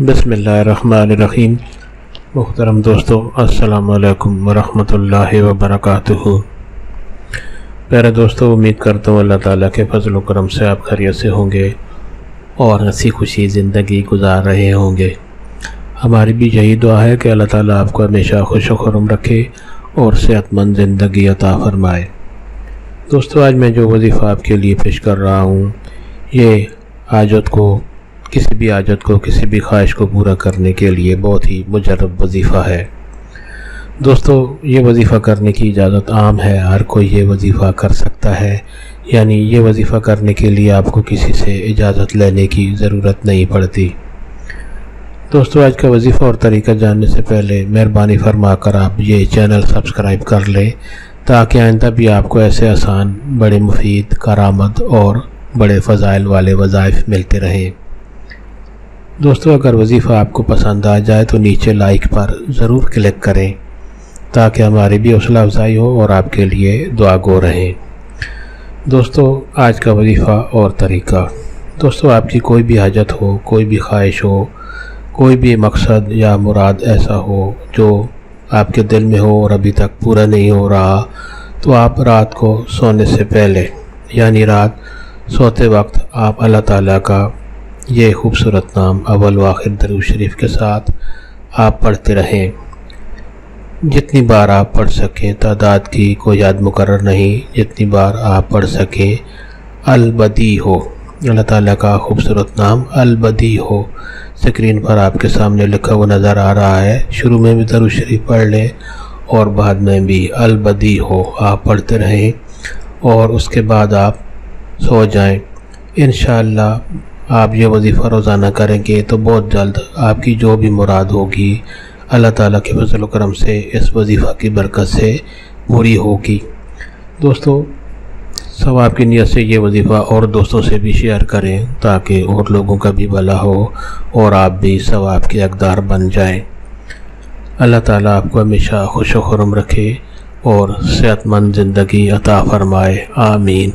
बिस्मिल्लाहिर्रहमानिर्रहीम। मुहतरम दोस्तों, अस्सलाम वालेकुम वरहमतुल्लाहि वबरकातुहू। प्यारे दोस्तों, उम्मीद करता हूँ अल्लाह ताला के फजल व करम से आप खैरियत से होंगे और हंसी खुशी ज़िंदगी गुजार रहे होंगे। हमारी भी यही दुआ है कि अल्लाह ताला आपको हमेशा खुश व खुर्रम रखे और सेहतमंद ज़िंदगी अता फ़रमाए। दोस्तों, आज मैं जो वजीफ़ा आपके लिए पेश कर रहा हूँ, ये किसी भी ख्वाहिश को पूरा करने के लिए बहुत ही मुजर्रब वजीफ़ा है। दोस्तों, ये वजीफ़ा करने की इजाज़त आम है, हर कोई ये वजीफ़ा कर सकता है। यानी ये वजीफ़ा करने के लिए आपको किसी से इजाज़त लेने की ज़रूरत नहीं पड़ती। दोस्तों, आज का वजीफ़ा और तरीका जानने से पहले मेहरबानी फरमा कर आप ये चैनल सब्सक्राइब कर लें, ताकि आइंदा भी आपको ऐसे आसान, बड़े मुफीद, करामत और बड़े फ़ज़ाइल वाले वज़ाइफ मिलते रहें। दोस्तों, अगर वजीफ़ा आपको पसंद आ जाए तो नीचे लाइक पर ज़रूर क्लिक करें, ताकि हमारी भी हौसला अफजाई हो और आपके लिए दुआ गो रहें। दोस्तों, आज का वजीफ़ा और तरीका। दोस्तों, आपकी कोई भी हाजत हो, कोई भी ख्वाहिश हो, कोई भी मकसद या मुराद ऐसा हो जो आपके दिल में हो और अभी तक पूरा नहीं हो रहा, तो आप रात को सोने से पहले यानी रात सोते वक्त आप अल्लाह ताला का ये खूबसूरत नाम अव्वल व आखिर दरूद शरीफ के साथ आप पढ़ते रहें। जितनी बार आप पढ़ सकें, तादाद की कोई याद मुकर्रर नहीं, जितनी बार आप पढ़ सकें। अल-बदी हो, अल्लाह ताला का खूबसूरत नाम अल-बदी हो स्क्रीन पर आपके सामने लिखा हुआ नज़र आ रहा है। शुरू में भी दरूद शरीफ पढ़ लें और बाद में भी अल-बदी हो आप पढ़ते रहें और उसके बाद आप सो जाएं। इंशाअल्लाह आप ये वजीफ़ा रोज़ाना करेंगे तो बहुत जल्द आपकी जो भी मुराद होगी अल्लाह ताला के फज़ल व करम से इस वजीफ़ा की बरकत से पूरी होगी। दोस्तों, सवाब की नीयत से ये वजीफ़ा और दोस्तों से भी शेयर करें, ताकि और लोगों का भी भला हो और आप भी सवाब के हकदार बन जाएं। अल्लाह ताला आपको हमेशा खुश व खुर्रम रखे और सेहतमंद ज़िंदगी अता फ़रमाए। आमीन।